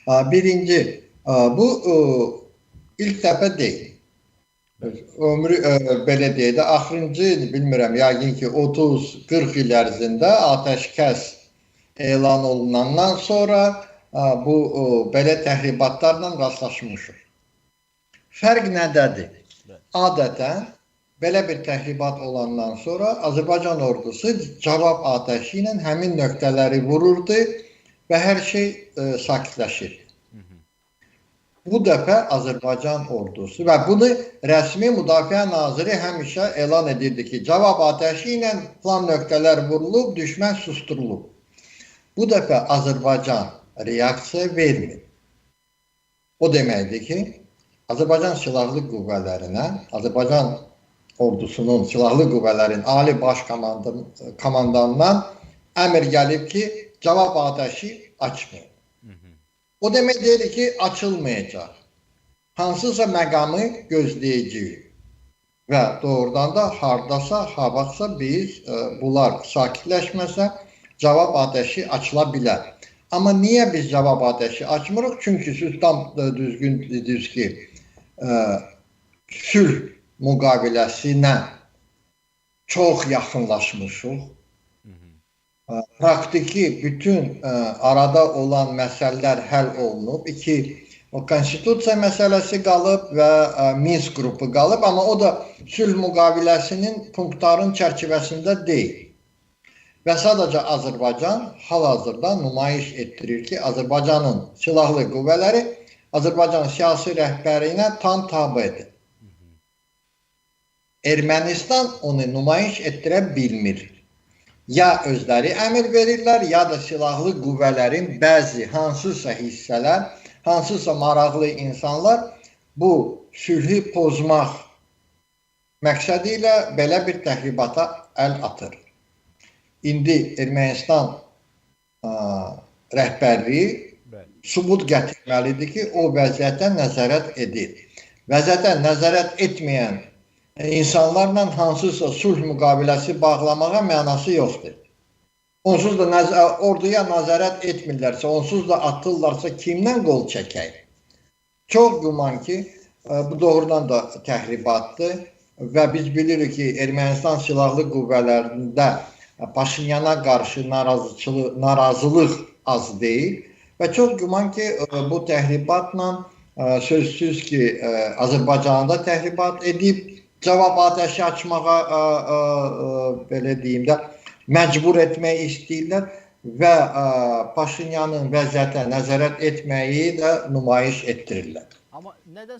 Birinci, bu ilk dəfə deyil. Ömrü belə deyək də, axırıncı bilmirəm, yəqin ki 30-40 il ərzində atəşkəs elan olunandan sonra bu belə təxribatlarla rastlaşmışıq. Fərq nədədir? Adətən belə bir təxribat olandan sonra Azərbaycan ordusu cavab atəşi ilə həmin nöqtələri vururdu və hər şey sakitləşirdi. Bu dəfə Azərbaycan ordusu və bunu rəsmi Müdafiə Naziri həmişə elan edirdi ki, cavab atəşi ilə plan nöqtələr vurulub, düşmən susturulub. Bu dəfə Azərbaycan reaksiya vermir. O deməkdir ki, Azərbaycan Silahlı Qüvvələrinə, Azərbaycan ordusunun, Silahlı Qüvvələrin Ali Baş Komandanından əmr gəlib ki, cavab atəşi açmayın. O demək deyir ki, açılmayacaq. Hansısa məqamı gözləyəcəyik. Və doğrudan da hardasa, havaqsa biz bunlar sakitləşməsə cavab atəşi açıla bilər. Amma niyə biz cavab atəşi açmırıq? Çünki siz tam düzgün dediniz ki, sülh müqaviləsinə çox yaxınlaşmışıq. Praktiki bütün arada olan məsələlər həll olunub. O konstitusiya məsələsi qalıb və Minsk qrupu qalıb, amma o da sülh müqaviləsinin punktların çərçivəsində deyil. Və sadəcə Azərbaycan hal-hazırda nümayiş etdirir ki, Azərbaycanın silahlı qüvvələri Azərbaycan siyasi rəhbərinə tam tabedir. Ermənistan onu nümayiş etdirə bilmir. Ya özləri əmr verirlər, ya da silahlı qüvvələrin bəzi hansısa hissələr, hansısa maraqlı insanlar bu sülhü pozmaq məqsədi ilə belə bir təxribata əl atır. İndi Ermənistan rəhbərliyi sübut gətirməlidir ki, o vəziyyətə nəzarət edir. Vəziyyətə nəzarət etməyən insanlarla hansısa sulh müqaviləsi bağlamağa mənası yoxdur. Onsuz da orduya nəzarət etmirlərsə, onsuz da atırlarsa kimdən qol çəkək? Çox güman ki, bu doğrudan da təxribatdır və biz bilirik ki, Ermənistan silahlı qüvvələrində Paşinyana qarşı narazılıq az deyil və çox güman ki, bu təxribatla sözsüz ki, Azərbaycanda təxribat edib, cavab atəşi açmağa, belə deyim də, məcbur etmək istəyirlər və Paşinyanın vəziyyətə nəzarət etməyi də nümayiş etdirirlər. Amma nədən